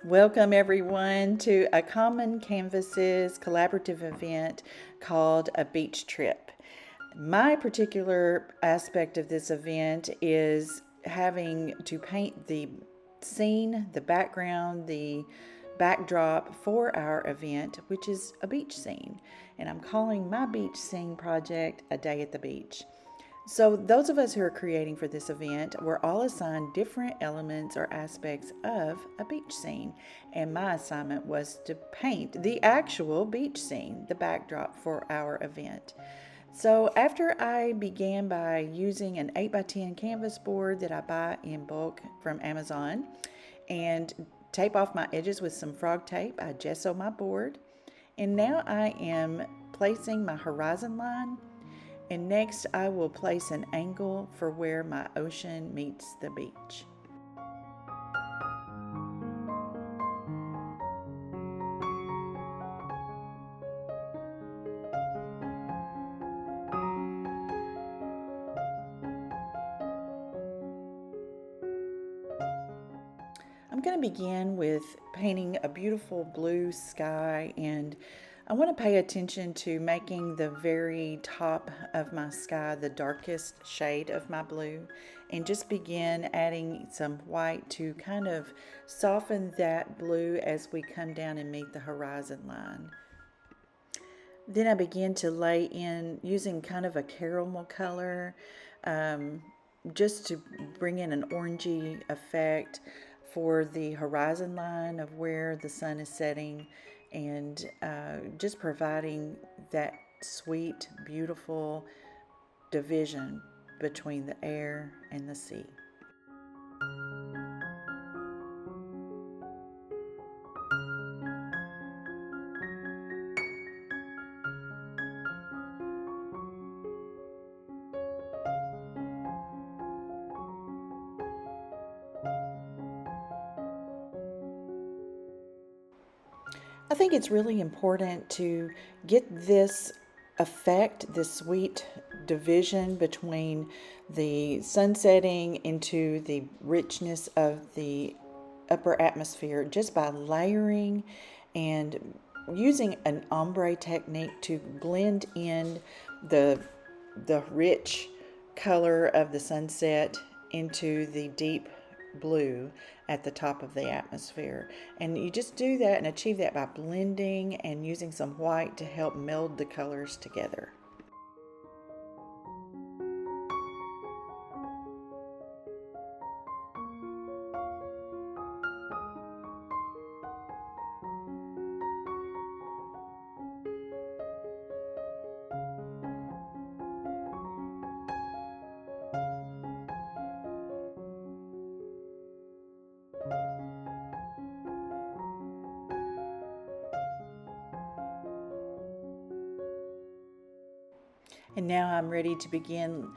Welcome everyone to a Common Canvases collaborative event called a beach trip. My particular aspect of this event is having to paint the scene, the background, the backdrop for our event, which is a beach scene. And I'm calling my beach scene project A Day at the Beach. So, those of us who are creating for this event were all assigned different elements or aspects of a beach scene, and my assignment was to paint the actual beach scene, the backdrop for our event. So, after I began by using an 8x10 canvas board that I buy in bulk from Amazon and tape off my edges with some frog tape, I gesso my board, and now I am placing my horizon line, and next I will place an angle for where my ocean meets the beach. I'm going to begin with painting a beautiful blue sky, and I want to pay attention to making the very top of my sky the darkest shade of my blue, and just begin adding some white to kind of soften that blue as we come down and meet the horizon line. Then I begin to lay in using kind of a caramel color, just to bring in an orangey effect for the horizon line of where the sun is setting, and just providing that sweet, beautiful division between the air and the sea. I think it's really important to get this effect, this sweet division between the sun setting into the richness of the upper atmosphere, just by layering and using an ombre technique to blend in the rich color of the sunset into the deep blue at the top of the atmosphere. And you just do that and achieve that by blending and using some white to help meld the colors together. And now I'm ready to begin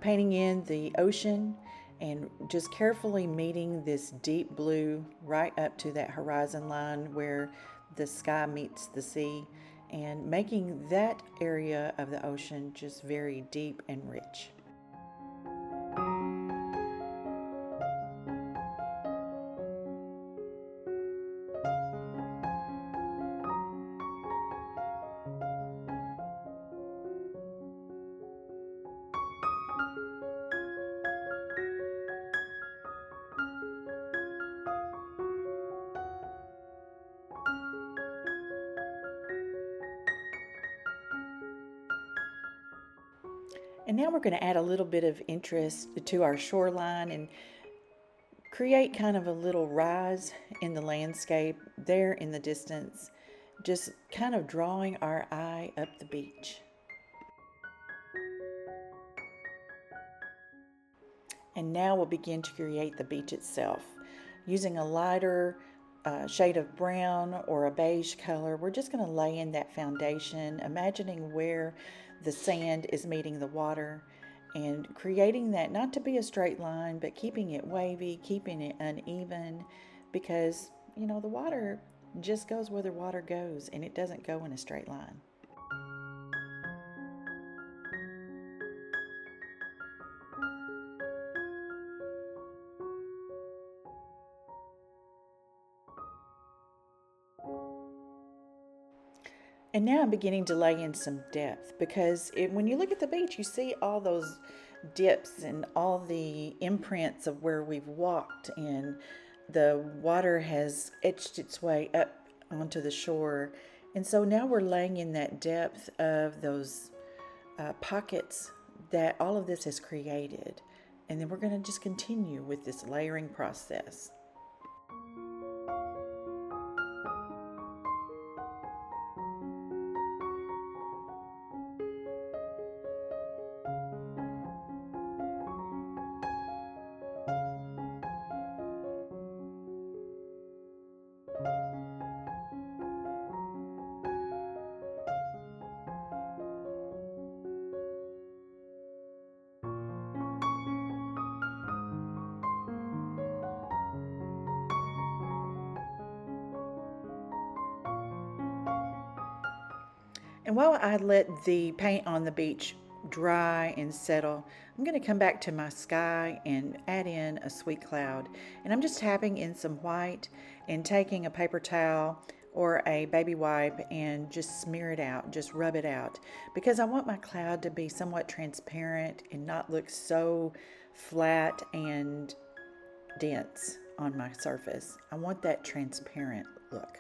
painting in the ocean, and just carefully meeting this deep blue right up to that horizon line where the sky meets the sea, and making that area of the ocean just very deep and rich. And now we're going to add a little bit of interest to our shoreline and create kind of a little rise in the landscape there in the distance, just kind of drawing our eye up the beach. And now we'll begin to create the beach itself. Using a lighter shade of brown or a beige color, we're just going to lay in that foundation, imagining where the sand is meeting the water, and creating that not to be a straight line, but keeping it wavy, keeping it uneven, because, the water just goes where the water goes, and it doesn't go in a straight line. And now I'm beginning to lay in some depth because when you look at the beach, you see all those dips and all the imprints of where we've walked, and the water has etched its way up onto the shore. And so now we're laying in that depth of those pockets that all of this has created. And then we're going to just continue with this layering process. And while I let the paint on the beach dry and settle, I'm going to come back to my sky and add in a sweet cloud. And I'm just tapping in some white and taking a paper towel or a baby wipe and just smear it out, just rub it out, because I want my cloud to be somewhat transparent and not look so flat and dense on my surface. I want that transparent look.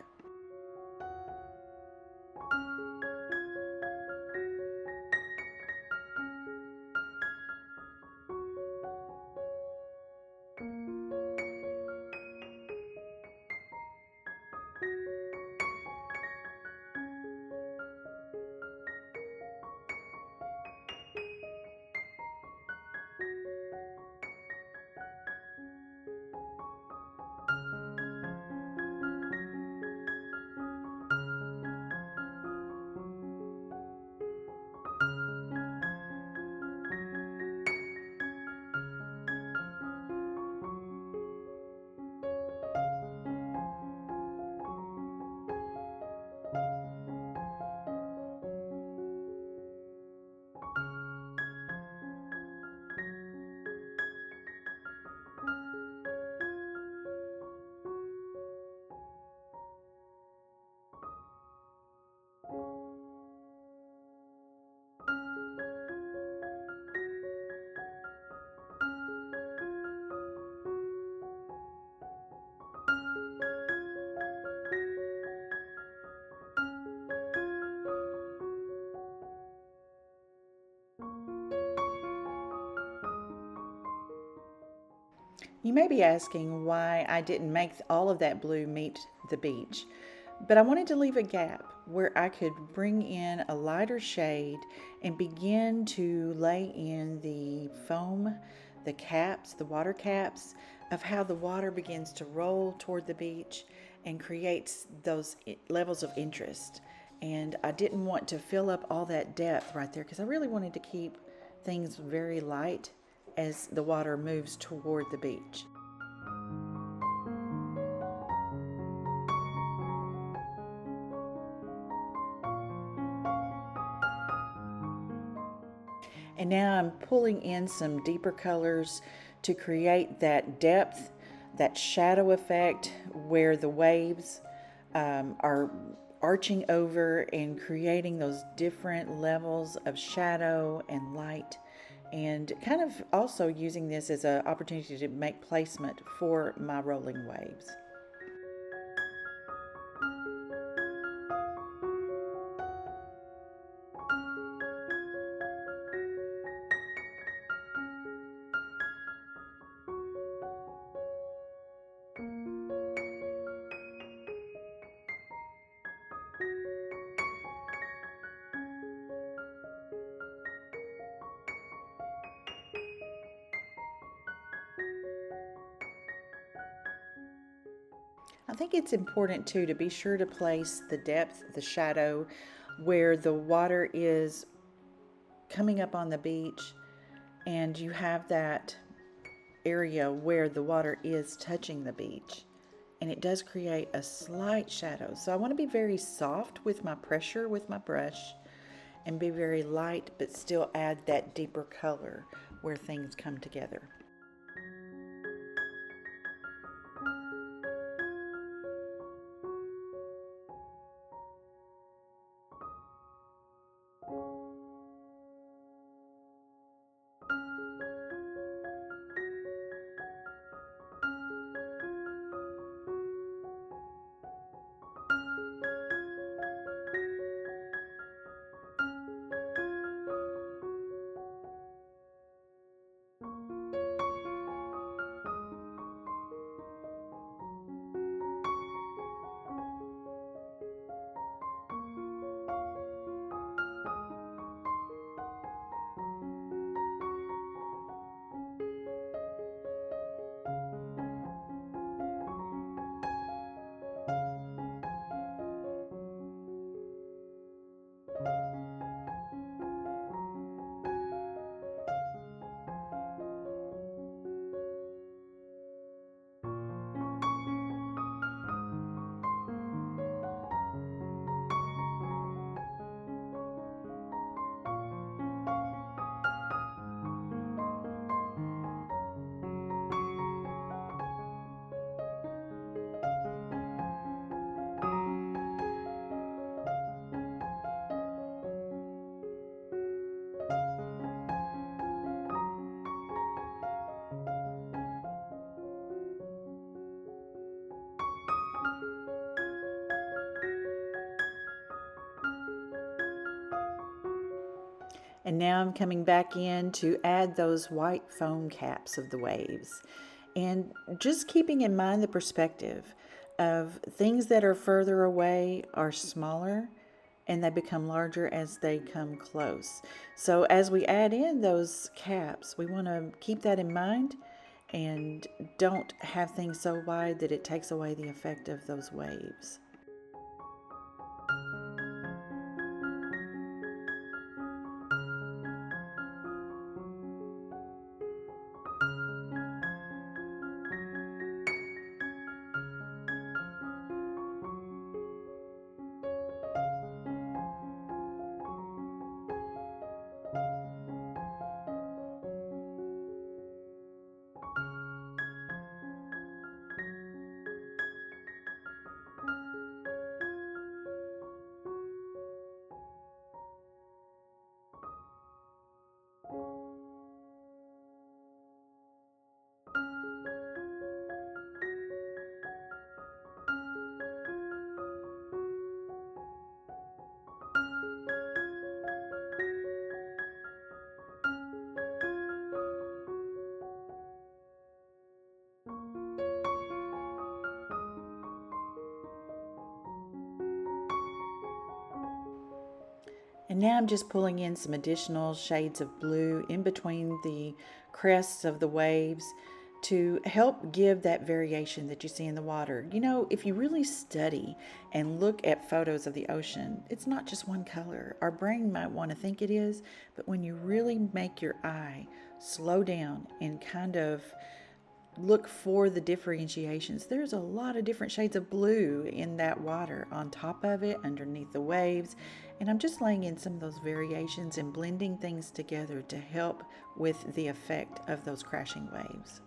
You may be asking why I didn't make all of that blue meet the beach, but I wanted to leave a gap where I could bring in a lighter shade and begin to lay in the foam, the caps, the water caps, of how the water begins to roll toward the beach and creates those levels of interest. And I didn't want to fill up all that depth right there because I really wanted to keep things very light as the water moves toward the beach. And now I'm pulling in some deeper colors to create that depth, that shadow effect where the waves are arching over and creating those different levels of shadow and light, and kind of also using this as an opportunity to make placement for my rolling waves. I think it's important too to be sure to place the depth, the shadow, where the water is coming up on the beach and you have that area where the water is touching the beach. And it does create a slight shadow. So I want to be very soft with my pressure with my brush and be very light, but still add that deeper color where things come together. And now I'm coming back in to add those white foam caps of the waves. And just keeping in mind the perspective of things that are further away are smaller and they become larger as they come close. So as we add in those caps, we want to keep that in mind and don't have things so wide that it takes away the effect of those waves. And now I'm just pulling in some additional shades of blue in between the crests of the waves to help give that variation that you see in the water. You know, if you really study and look at photos of the ocean, it's not just one color. Our brain might want to think it is, but when you really make your eye slow down and kind of look for the differentiations. There's a lot of different shades of blue in that water, on top of it, underneath the waves. And I'm just laying in some of those variations and blending things together to help with the effect of those crashing waves.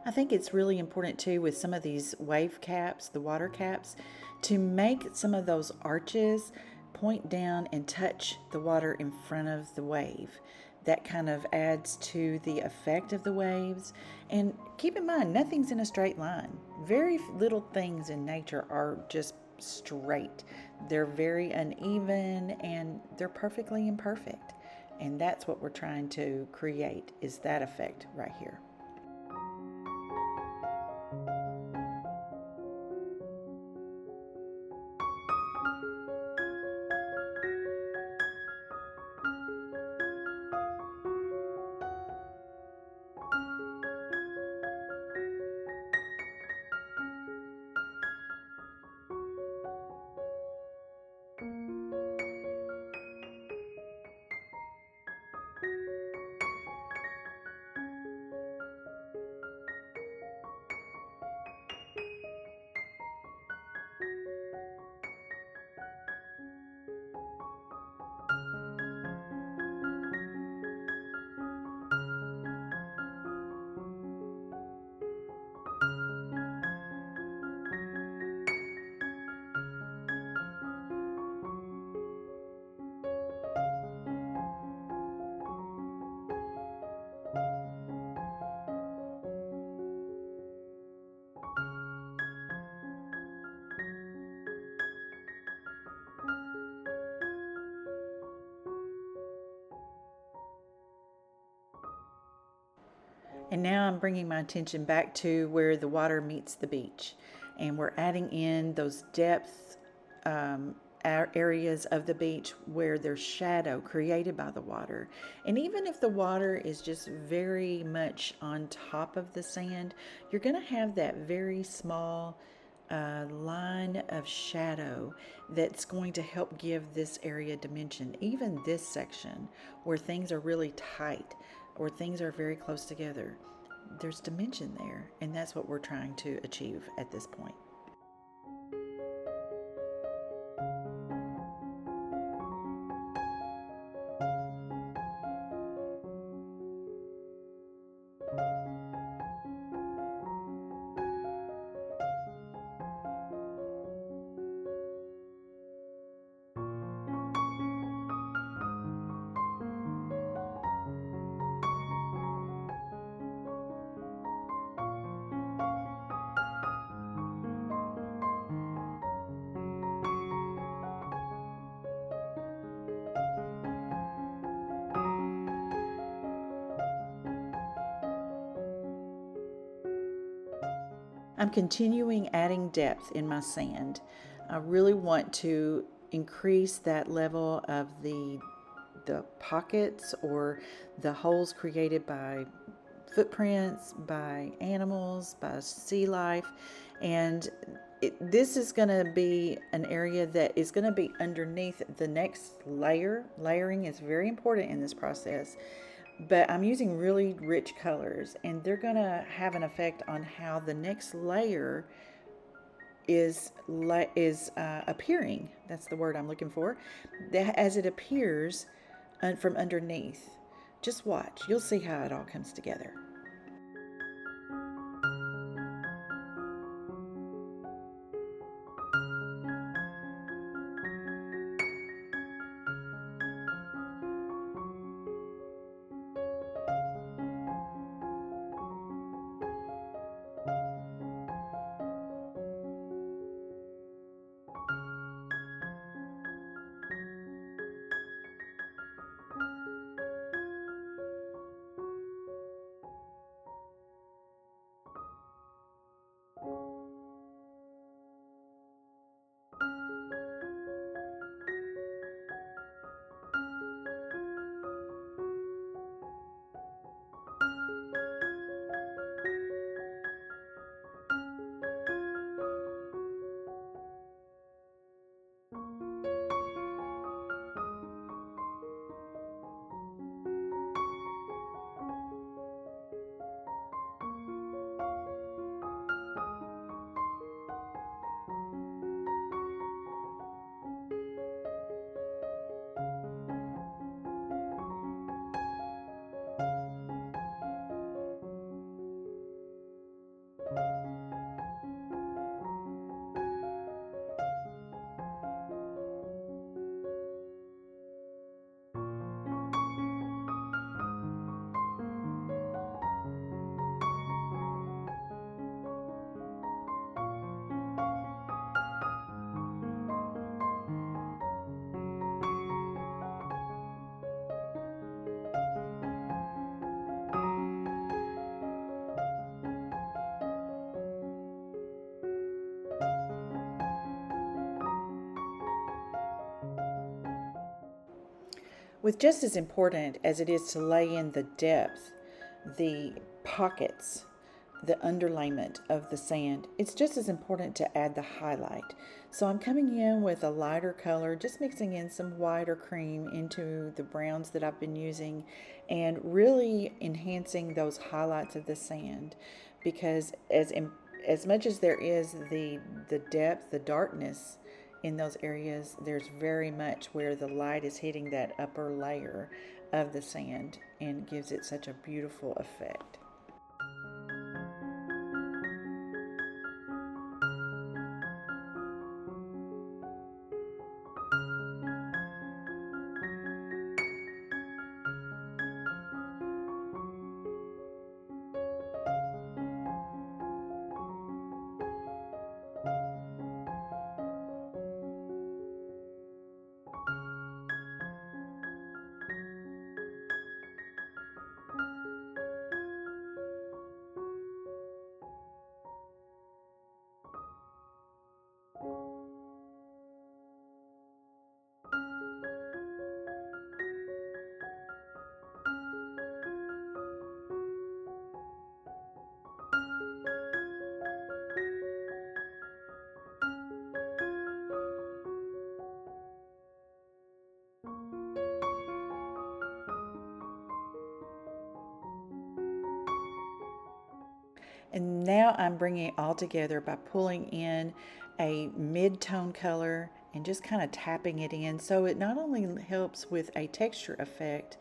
I think it's really important too with some of these wave caps, the water caps, to make some of those arches point down and touch the water in front of the wave. That kind of adds to the effect of the waves. And keep in mind, nothing's in a straight line. Very little things in nature are just straight. They're very uneven and they're perfectly imperfect. And that's what we're trying to create, is that effect right here. And now I'm bringing my attention back to where the water meets the beach. And we're adding in those depth areas of the beach where there's shadow created by the water. And even if the water is just very much on top of the sand, you're going to have that very small line of shadow that's going to help give this area dimension. Even this section where things are really tight or things are very close together, there's dimension there, and that's what we're trying to achieve at this point. I'm continuing adding depth in my sand. I really want to increase that level of the pockets or the holes created by footprints, by animals, by sea life. And this is going to be an area that is going to be underneath the next layer. Layering is very important in this process. But I'm using really rich colors, and they're going to have an effect on how the next layer is appearing. That's the word I'm looking for. As it appears from underneath. Just watch. You'll see how it all comes together. With just as important as it is to lay in the depth, the pockets, the underlayment of the sand, it's just as important to add the highlight. So I'm coming in with a lighter color, just mixing in some white or cream into the browns that I've been using and really enhancing those highlights of the sand, because as much as there is the depth, the darkness in those areas, there's very much where the light is hitting that upper layer of the sand and gives it such a beautiful effect. And now I'm bringing it all together by pulling in a mid-tone color and just kind of tapping it in, so it not only helps with a texture effect,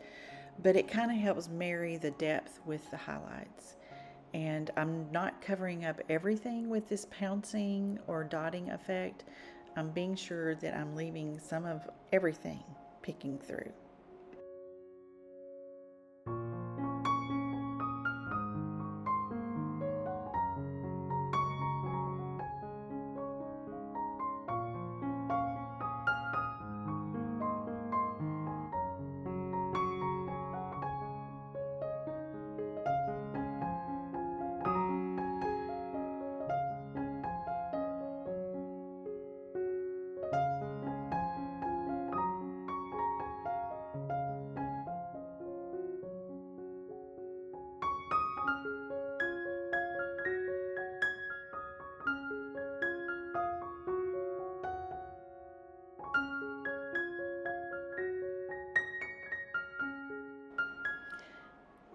but it kind of helps marry the depth with the highlights. And I'm not covering up everything with this pouncing or dotting effect. I'm being sure that I'm leaving some of everything peeking through.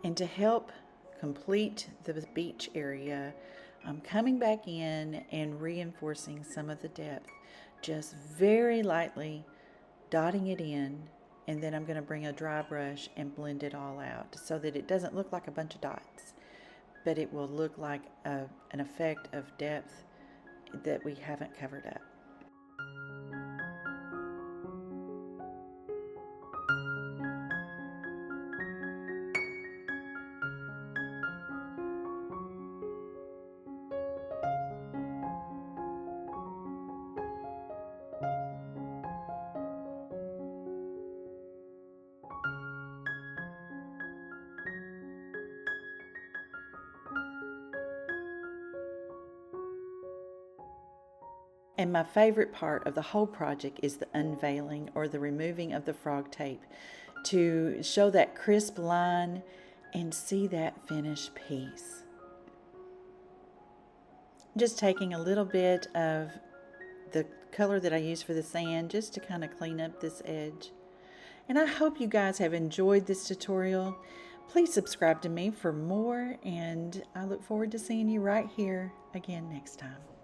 And to help complete the beach area, I'm coming back in and reinforcing some of the depth, just very lightly dotting it in, and then I'm going to bring a dry brush and blend it all out so that it doesn't look like a bunch of dots, but it will look like an effect of depth that we haven't covered up. And my favorite part of the whole project is the unveiling, or the removing of the frog tape, to show that crisp line and see that finished piece. Just taking a little bit of the color that I use for the sand just to kind of clean up this edge. And I hope you guys have enjoyed this tutorial. Please subscribe to me for more, and I look forward to seeing you right here again next time.